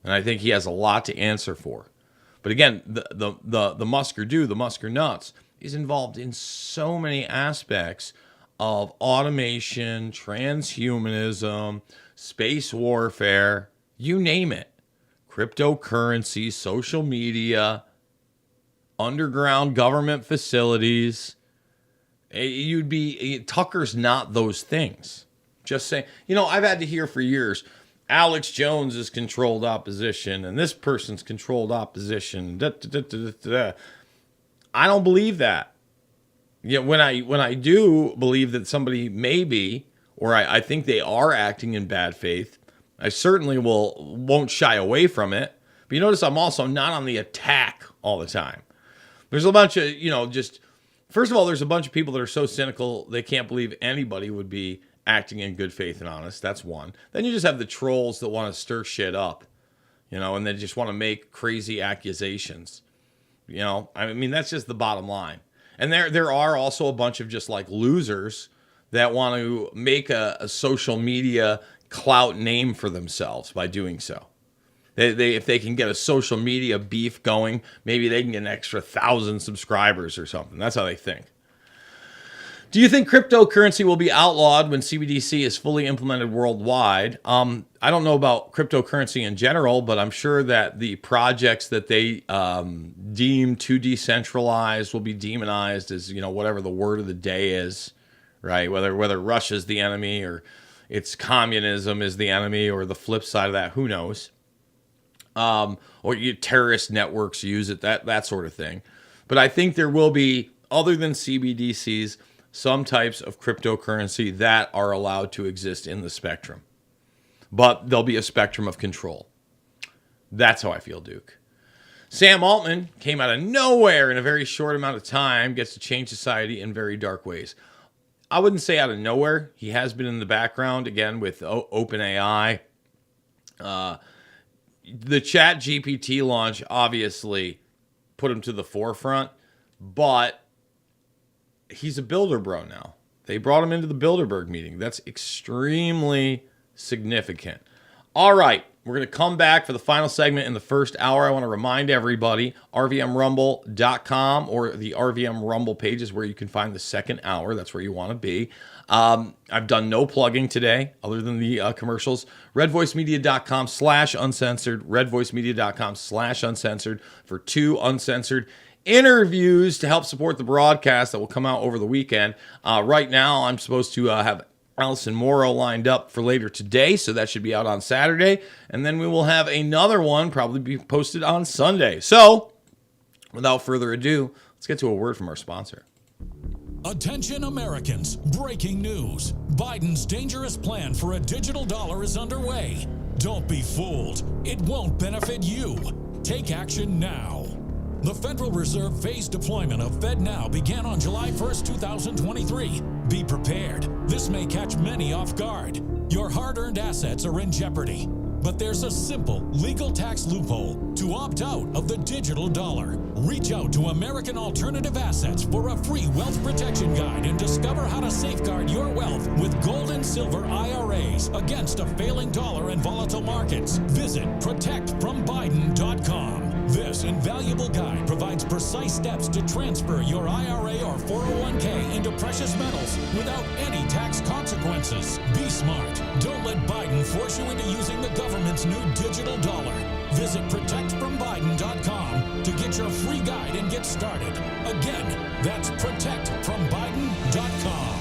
And I think he has a lot to answer for. But again, the Musker do, the Musker nuts, is involved in so many aspects of automation, transhumanism, space warfare, you name it. Cryptocurrency, social media, underground government facilities. Tucker's not those things. Just saying, I've had to hear for years, Alex Jones is controlled opposition and this person's controlled opposition. I don't believe that. When I do believe that somebody may be, or I think they are acting in bad faith, I certainly won't shy away from it. But you notice I'm also not on the attack all the time. There's a bunch of, first of all, there's a bunch of people that are so cynical they can't believe anybody would be acting in good faith and honest. That's one. Then you just have the trolls that want to stir shit up, and they just want to make crazy accusations. That's just the bottom line. And there are also a bunch of just like losers that want to make a social media clout name for themselves by doing so. They if they can get a social media beef going, maybe they can get an extra 1,000 subscribers or something. That's how they think. Do you think cryptocurrency will be outlawed when CBDC is fully implemented worldwide? I don't know about cryptocurrency in general, but I'm sure that the projects that they deem too decentralized will be demonized as, whatever the word of the day is, right? Whether Russia's the enemy or it's communism is the enemy or the flip side of that, who knows? Or terrorist networks use it, that sort of thing. But I think there will be, other than CBDCs, some types of cryptocurrency that are allowed to exist in the spectrum. But there'll be a spectrum of control. That's how I feel, Duke. Sam Altman came out of nowhere in a very short amount of time, gets to change society in very dark ways. I wouldn't say out of nowhere. He has been in the background, again, with OpenAI The Chat GPT launch obviously put him to the forefront, but he's a builder bro now. They brought him into the Bilderberg meeting. That's extremely significant. All right, we're going to come back for the final segment in the first hour. I want to remind everybody, RVMRumble.com or the RVM Rumble page is where you can find the second hour. That's where you want to be. I've done no plugging today other than the commercials. RedVoiceMedia.com/uncensored. RedVoiceMedia.com/uncensored for 2 uncensored interviews to help support the broadcast that will come out over the weekend. Right now, I'm supposed to have Allison Morrow lined up for later today, so that should be out on Saturday. And then we will have another one probably be posted on Sunday. So, without further ado, let's get to a word from our sponsor. Attention Americans, breaking news. Biden's dangerous plan for a digital dollar is underway. Don't be fooled. It won't benefit you. Take action now. The Federal Reserve phased deployment of FedNow began on July 1st, 2023. Be prepared. This may catch many off guard. Your hard-earned assets are in jeopardy. But there's a simple legal tax loophole to opt out of the digital dollar. Reach out to American Alternative Assets for a free wealth protection guide and discover how to safeguard your wealth with gold and silver IRAs against a failing dollar and volatile markets. Visit protectfrombiden.com. This invaluable guide provides precise steps to transfer your IRA or 401k into precious metals without any tax consequences. Be smart. Don't let Biden force you into using the government's new digital dollar. Visit protectfrombiden.com to get your free guide and get started. Again, that's protectfrombiden.com.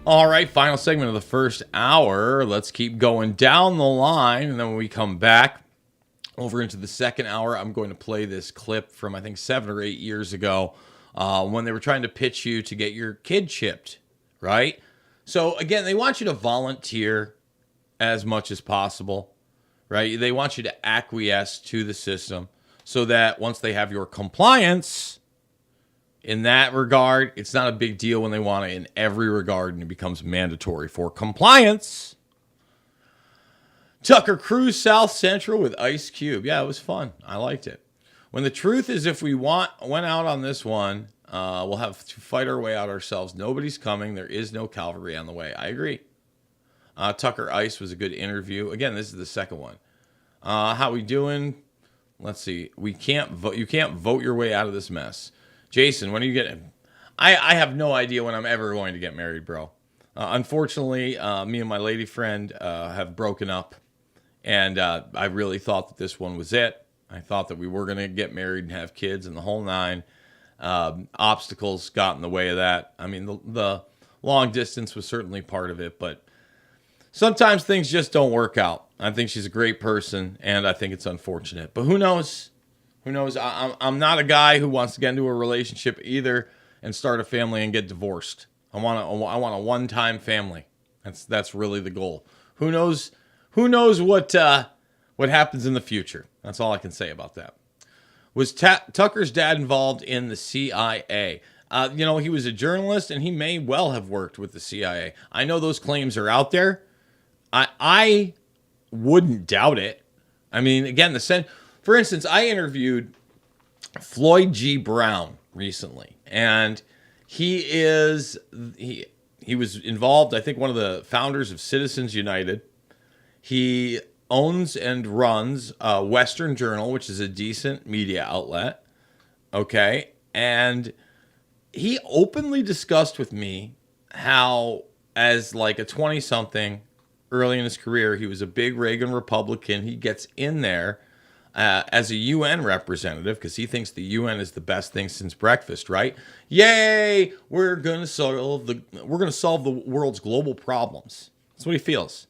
All right, final segment of the first hour. Let's keep going down the line, and then when we come back over into the second hour, I'm going to play this clip from, I think, 7 or 8 years ago when they were trying to pitch you to get your kid chipped, right? So, again, they want you to volunteer as much as possible, right? They want you to acquiesce to the system so that once they have your compliance in that regard, it's not a big deal when they want it in every regard and it becomes mandatory for compliance. Tucker Cruise South Central with Ice Cube. Yeah, it was fun. I liked it. When the truth is, if we went out on this one, we'll have to fight our way out ourselves. Nobody's coming. There is no cavalry on the way. I agree. Tucker Ice was a good interview. Again, this is the second one. How we doing? Let's see. We can't vote. You can't vote your way out of this mess. Jason, when are you getting? I have no idea when I'm ever going to get married, bro. Unfortunately, me and my lady friend have broken up. And I really thought that this one was it. I thought that we were going to get married and have kids and the whole nine. Obstacles got in the way of that. I mean, the long distance was certainly part of it, but sometimes things just don't work out. I think she's a great person, and I think it's unfortunate. But who knows? Who knows? I'm not a guy who wants to get into a relationship either and start a family and get divorced. I want a one-time family. That's really the goal. Who knows? Who knows what happens in the future? That's all I can say about that. Was Tucker's dad involved in the CIA? He was a journalist, and he may well have worked with the CIA. I know those claims are out there. I wouldn't doubt it. I mean, again, for instance, I interviewed Floyd G. Brown recently, and he was involved, I think, one of the founders of Citizens United. He owns and runs Western Journal, which is a decent media outlet. Okay. And he openly discussed with me how, as like a 20-something, early in his career, he was a big Reagan Republican. He gets in there as a UN representative because he thinks the UN is the best thing since breakfast, right? Yay! We're gonna solve the world's global problems. That's what he feels.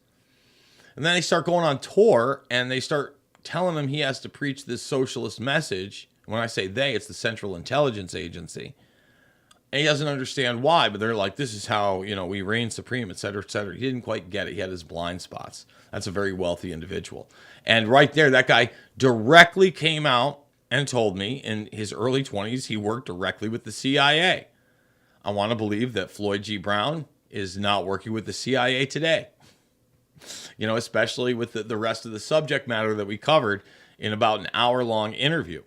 And then they start going on tour and they start telling him he has to preach this socialist message. When I say they, it's the Central Intelligence Agency. And he doesn't understand why, but they're like, this is how, we reign supreme, et cetera, et cetera. He didn't quite get it. He had his blind spots. That's a very wealthy individual. And right there, that guy directly came out and told me in his early 20s, he worked directly with the CIA. I want to believe that Floyd G. Brown is not working with the CIA today. Especially with the rest of the subject matter that we covered in about an hour-long interview.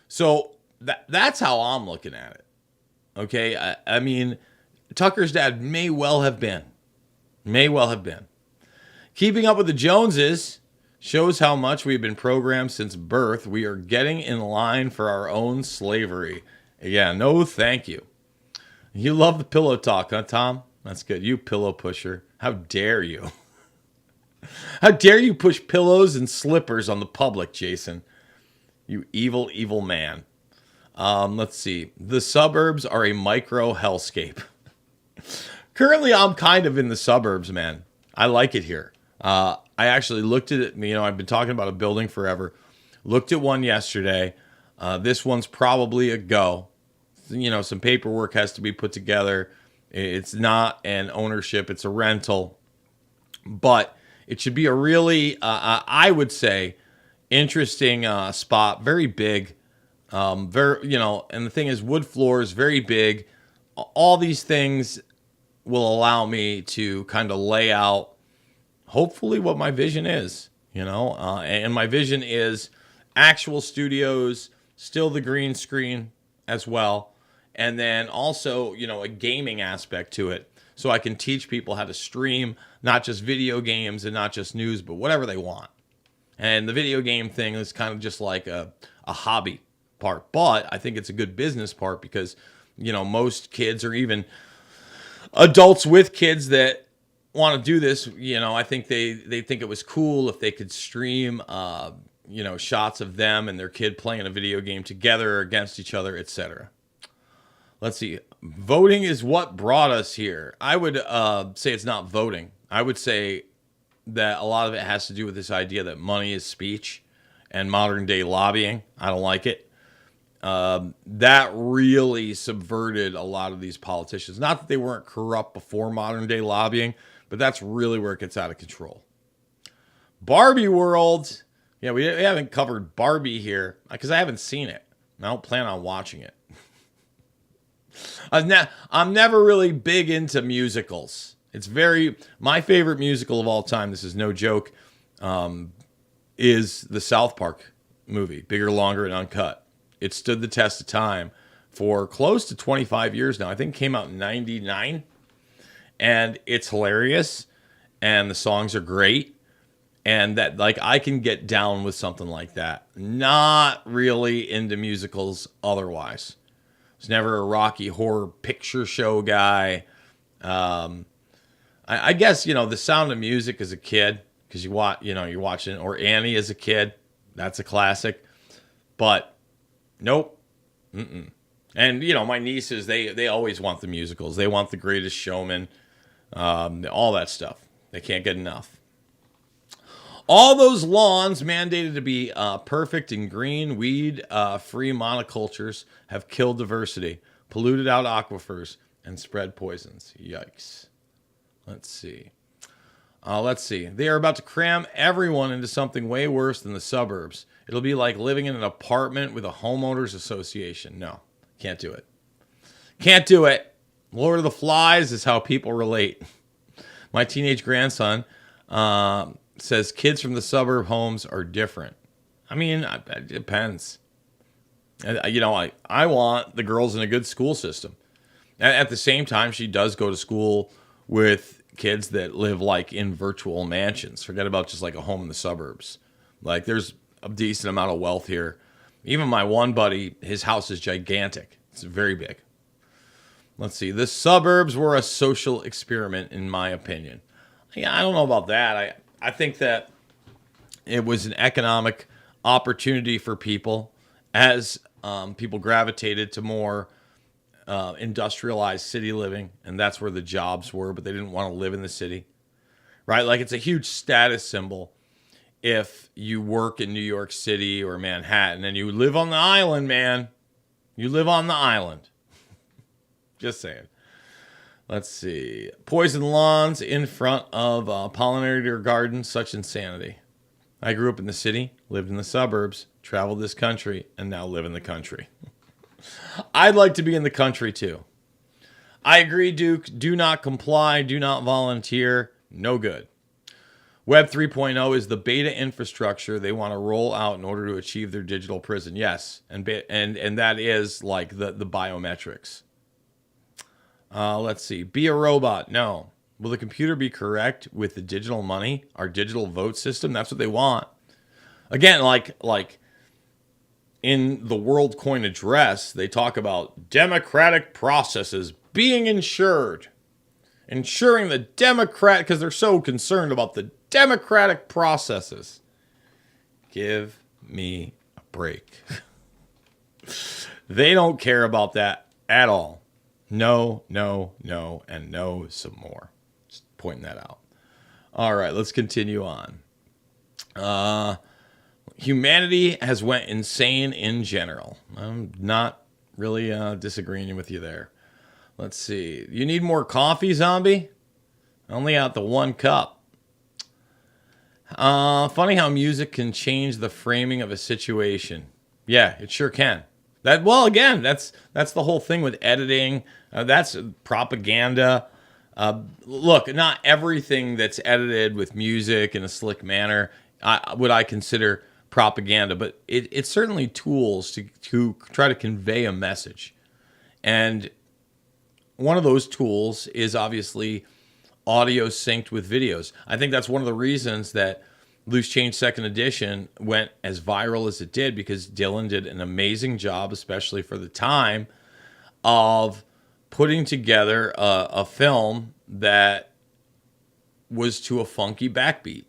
So that's how I'm looking at it. Okay, I mean, Tucker's dad may well have been. Keeping up with the Joneses shows how much we've been programmed since birth. We are getting in line for our own slavery. Yeah, no thank you. You love the pillow talk, huh, Tom? That's good. You pillow pusher. How dare you? How dare you push pillows and slippers on the public, Jason? You evil, evil man. Let's see. The suburbs are a micro hellscape. Currently, I'm kind of in the suburbs, man. I like it here. I actually looked at it. I've been talking about a building forever. Looked at one yesterday. This one's probably a go. Some paperwork has to be put together. It's not an ownership. It's a rental. But it should be a really, I would say, interesting spot. Very big. And the thing is, wood floors, very big. All these things will allow me to kind of lay out, hopefully, what my vision is. And my vision is actual studios, still the green screen as well, and then also, a gaming aspect to it, so I can teach people how to stream not just video games and not just news, but whatever they want. And the video game thing is kind of just like a hobby part, but I think it's a good business part because, most kids or even adults with kids that want to do this, I think they think it was cool if they could stream, shots of them and their kid playing a video game together or against each other, etc. Let's see. Voting is what brought us here. I would say it's not voting. I would say that a lot of it has to do with this idea that money is speech and modern day lobbying. I don't like it. That really subverted a lot of these politicians. Not that they weren't corrupt before modern day lobbying, but that's really where it gets out of control. Barbie World. Yeah, we haven't covered Barbie here because I haven't seen it. I don't plan on watching it. I'm never really big into musicals. My favorite musical of all time, this is no joke, is the South Park movie, Bigger, Longer, and Uncut. It stood the test of time for close to 25 years now. I think it came out in 99. And it's hilarious. And the songs are great. And that, I can get down with something like that. Not really into musicals otherwise. I was never a Rocky Horror Picture Show guy. I guess, The Sound of Music as a kid, because you're watching, or Annie as a kid. That's a classic. But nope. Mm-mm. And, my nieces, they always want the musicals. They want The Greatest Showman, all that stuff. They can't get enough. All those lawns mandated to be perfect and green, weed-free monocultures have killed diversity, polluted out aquifers, and spread poisons. Yikes. Let's see. They are about to cram everyone into something way worse than the suburbs. It'll be like living in an apartment with a homeowners association. No, can't do it. Can't do it. Lord of the Flies is how people relate. My teenage grandson says kids from the suburb homes are different. I mean, it depends. I want the girls in a good school system. At the same time, she does go to school with kids that live in virtual mansions. Forget about just a home in the suburbs. There's a decent amount of wealth here. Even my one buddy, his house is gigantic. It's very big. Let's see. The suburbs were a social experiment, in my opinion. Yeah, I don't know about that. I think that it was an economic opportunity for people as people gravitated to more industrialized city living, and that's where the jobs were, but they didn't want to live in the city, right? It's a huge status symbol if you work in New York City or Manhattan and you live on the island, man. You live on the island. Just saying. Let's see. Poison lawns in front of pollinator gardens, such insanity. I grew up in the city, lived in the suburbs, traveled this country, and now live in the country. I'd like to be in the country too. I agree, Duke. Do not comply. Do not volunteer. No good. Web 3.0 is the beta infrastructure they want to roll out in order to achieve their digital prison. Yes, and that is like the biometrics. Let's see. Be a robot. No. Will the computer be correct with the digital money, our digital vote system? That's what they want. Again, like in the WorldCoin address, they talk about democratic processes being ensuring the democrat, because they're so concerned about the democratic processes. Give me a break. They don't care about that at all. No, no, no, and no some more. Just pointing that out. All right, let's continue on. Humanity has went insane in general. I'm not really disagreeing with you there. Let's see. You need more coffee, zombie? Only out the 1 cup. Funny how music can change the framing of a situation. Yeah, it sure can. Again, that's the whole thing with editing. That's propaganda. Look, not everything that's edited with music in a slick manner would I consider propaganda, but it's certainly tools to try to convey a message. And one of those tools is obviously audio synced with videos. I think that's one of the reasons that Loose Change 2nd Edition went as viral as it did, because Dylan did an amazing job, especially for the time, of putting together a film that was to a funky backbeat.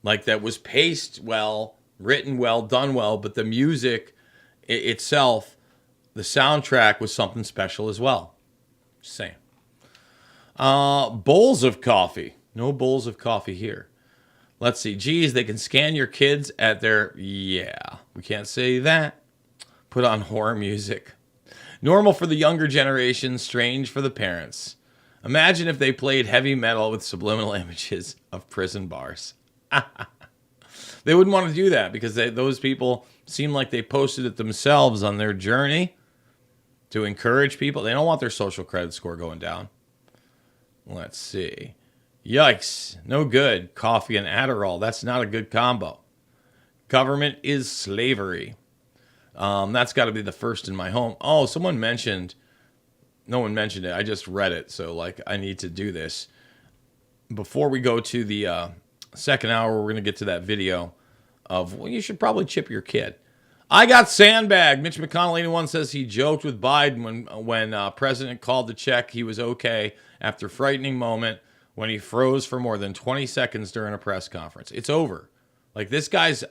Like, that was paced well, written well, done well, but the music itself, the soundtrack, was something special as well. Just saying. Bowls of coffee. No bowls of coffee here. Let's see. Geez, they can scan your kids at their... Yeah, we can't say that. Put on horror music. Normal for the younger generation, strange for the parents. Imagine if they played heavy metal with subliminal images of prison bars. They wouldn't want to do that, because those people seem like they posted it themselves on their journey to encourage people. They don't want their social credit score going down. Let's see. Yikes. No good. Coffee and Adderall. That's not a good combo. Government is slavery. That's got to be the first in my home. Oh, someone mentioned... No one mentioned it. I just read it, so I need to do this. Before we go to the second hour, we're going to get to that video of, you should probably chip your kid. I got sandbagged. Mitch McConnell 81 says he joked with Biden when President called the check. He was okay after frightening moment when he froze for more than 20 seconds during a press conference. It's over. This guy's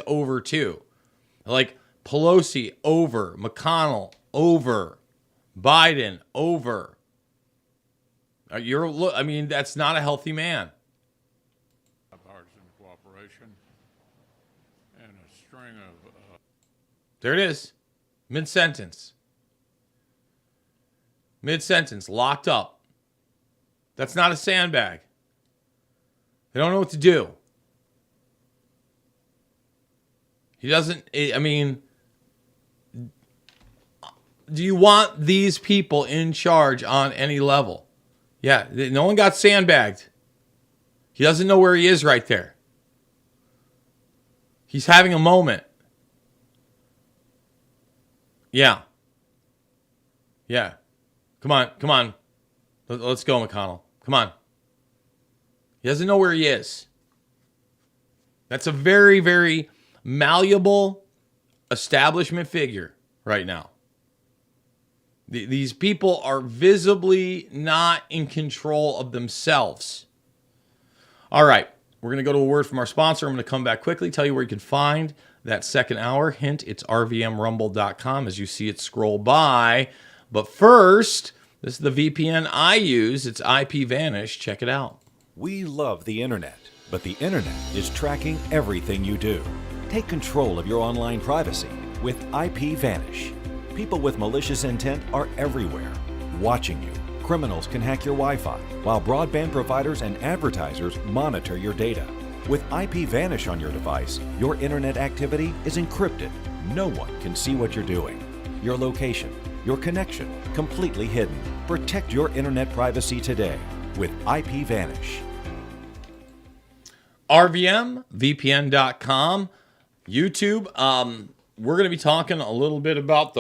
over too. Pelosi over, McConnell over, Biden over. That's not a healthy man. Bipartisan cooperation and a string of... There it is. Mid-sentence. Locked up. That's not a sandbag. They don't know what to do. He doesn't... do you want these people in charge on any level? Yeah, no one got sandbagged. He doesn't know where he is right there. He's having a moment. Yeah. Come on. Let's go, McConnell. Come on. He doesn't know where he is. That's a very, very malleable establishment figure right now. These people are visibly not in control of themselves. All right, we're going to go to a word from our sponsor. I'm going to come back quickly, tell you where you can find that second hour. Hint, it's rvmrumble.com as you see it scroll by. But first, this is the VPN I use. It's IPVanish. Check it out. We love the internet, but the internet is tracking everything you do. Take control of your online privacy with IPVanish. People with malicious intent are everywhere, watching you. Criminals can hack your Wi-Fi, while broadband providers and advertisers monitor your data. With IPVanish on your device, your internet activity is encrypted. No one can see what you're doing. Your location, your connection, completely hidden. Protect your internet privacy today with IPVanish. RVMVPN.com, YouTube. We're going to be talking a little bit about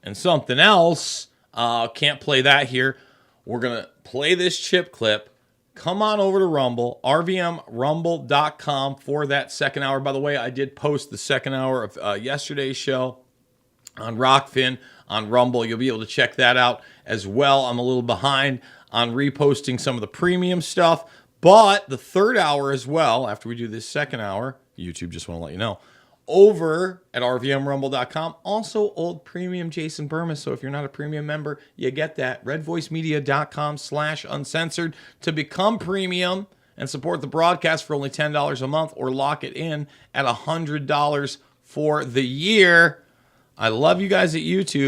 and something else. Can't play that here. We're going to play this chip clip. Come on over to Rumble, RVMRumble.com for that second hour. By the way, I did post the second hour of yesterday's show on Rockfin on Rumble. You'll be able to check that out as well. I'm a little behind on reposting some of the premium stuff, but the third hour as well, after we do this second hour, YouTube just want to let you know, over at RVMRumble.com, also old premium Jason Bermas. So if you're not a premium member, you get that. RedVoiceMedia.com/uncensored to become premium and support the broadcast for only $10 a month, or lock it in at $100 for the year. I love you guys at YouTube.